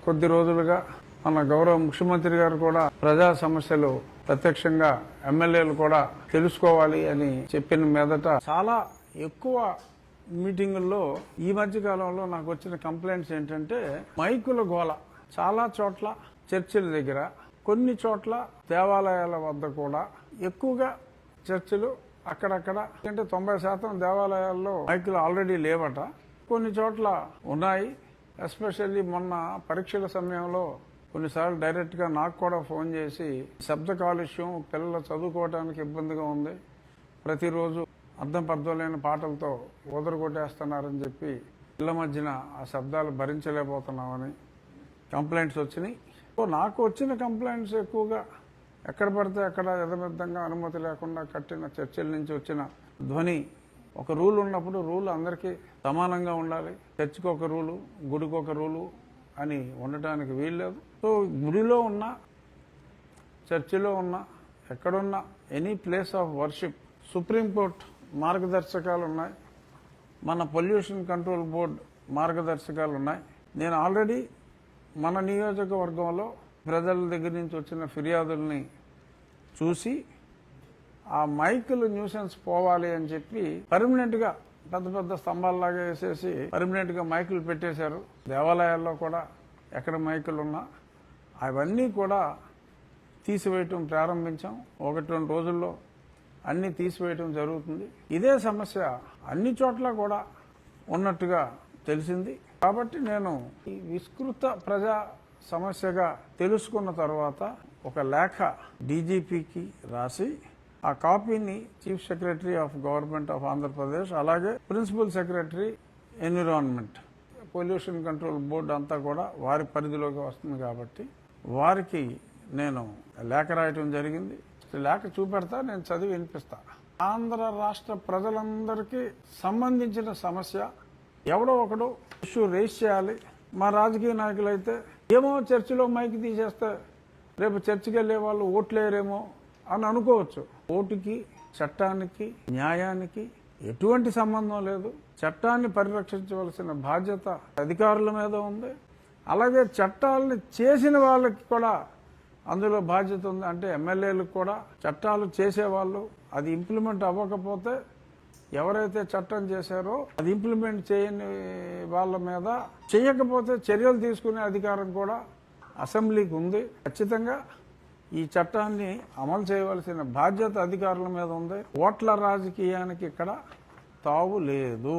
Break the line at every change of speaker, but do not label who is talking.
కొద్ది రోజులుగా మన గౌరవ ముఖ్యమంత్రి గారు కూడా ప్రజా సమస్యలు ప్రత్యక్షంగా ఎమ్మెల్యేలు కూడా తెలుసుకోవాలి అని చెప్పిన మీదట చాలా ఎక్కువ మీటింగుల్లో ఈ మధ్య కాలంలో నాకు వచ్చిన కంప్లైంట్స్ ఏంటంటే మైకుల గోల చాలా చోట్ల చర్చిల దగ్గర, కొన్ని చోట్ల దేవాలయాల వద్ద కూడా ఎక్కువగా చర్చిలు అక్కడక్కడ, అంటే 90% దేవాలయాల్లో మైకులు ఆల్రెడీ లేవట, కొన్ని చోట్ల ఉన్నాయి. ఎస్పెషల్లీ మొన్న పరీక్షల సమయంలో కొన్నిసార్లు డైరెక్ట్గా నాకు కూడా ఫోన్ చేసి శబ్ద కాలుష్యం, పిల్లలు చదువుకోవడానికి ఇబ్బందిగా ఉంది, ప్రతిరోజు అర్థం పర్థం లేని పాటలతో కొట్టేస్తున్నారని చెప్పి పిల్లల మధ్యన ఆ శబ్దాలు భరించలేకపోతున్నామని కంప్లైంట్స్ వచ్చినాయి. నాకు వచ్చిన కంప్లైంట్స్ ఎక్కువగా ఎక్కడ పడితే అక్కడ యథమిద్దంగా అనుమతి లేకుండా కట్టిన చర్చిల నుంచి వచ్చిన ధ్వని. ఒక రూల్ ఉన్నప్పుడు రూల్ అందరికీ సమానంగా ఉండాలి. చర్చికి ఒక రూలు, గుడికి ఒక రూలు అని ఉండటానికి వీల్లేదు. సో గుడిలో ఉన్న, చర్చిలో ఉన్న, ఎక్కడున్న any place of worship supreme court మార్గదర్శకాలు ఉన్నాయి, మన పొల్యూషన్ కంట్రోల్ బోర్డు మార్గదర్శకాలు ఉన్నాయి. నేను ఆల్రెడీ మన నియోజకవర్గంలో ప్రజల దగ్గర నుంచి వచ్చిన ఫిర్యాదుల్ని చూసి ఆ మైకులు న్యూసెన్స్ పోవాలి అని చెప్పి పర్మనెంట్గా పెద్ద పెద్ద స్తంభాల్లాగా వేసేసి పర్మనెంట్గా మైకులు పెట్టేశారు. దేవాలయాల్లో కూడా ఎక్కడ మైకులు ఉన్నా అవన్నీ కూడా తీసివేయటం ప్రారంభించాం. 1-2 రోజుల్లో అన్నీ తీసివేయటం జరుగుతుంది. ఇదే సమస్య అన్ని చోట్ల కూడా ఉన్నట్టుగా తెలిసింది. కాబట్టి నేను ఈ విస్తృత ప్రజా సమస్యగా తెలుసుకున్న తర్వాత ఒక లేఖ డీజీపీకి రాసి ఆ కాపీని chief secretary of government of Andhra Pradesh, అలాగే principal secretary environment, pollution control board అంతా కూడా వారి పరిధిలోకి వస్తుంది కాబట్టి వారికి నేను లేఖ రాయటం జరిగింది. లేఖ చూపెడతా, నేను చదివి వినిపిస్తా. ఆంధ్ర రాష్ట్ర ప్రజలందరికీ సంబంధించిన సమస్య, ఎవడో ఒకడు ఇష్యూ రేస్ చేయాలి. మా రాజకీయ నాయకులు అయితే ఏమో చర్చిలో మైక్ తీసేస్తే రేపు చర్చికి వెళ్లే వాళ్ళు ఓట్లేరేమో అని అనుకోవచ్చు. ఓటుకి, చట్టానికి, న్యాయానికి ఎటువంటి సంబంధం లేదు. చట్టాన్ని పరిరక్షించవలసిన బాధ్యత అధికారుల మీద ఉంది. అలాగే చట్టాలని చేసిన వాళ్ళకి కూడా అందులో బాధ్యత ఉంది. అంటే ఎమ్మెల్యేలకు కూడా చట్టాలు చేసేవాళ్ళు, అది ఇంప్లిమెంట్ అవ్వకపోతే ఎవరైతే చట్టం చేశారో అది ఇంప్లిమెంట్ చేయని వాళ్ళ మీద, చేయకపోతే చర్యలు తీసుకునే అధికారం కూడా అసెంబ్లీకి ఉంది. ఖచ్చితంగా ఈ చట్టాన్ని అమలు చేయవలసిన బాధ్యత అధికారుల మీద ఉంది. ఓట్ల రాజకీయానికి ఇక్కడ తావు లేదు.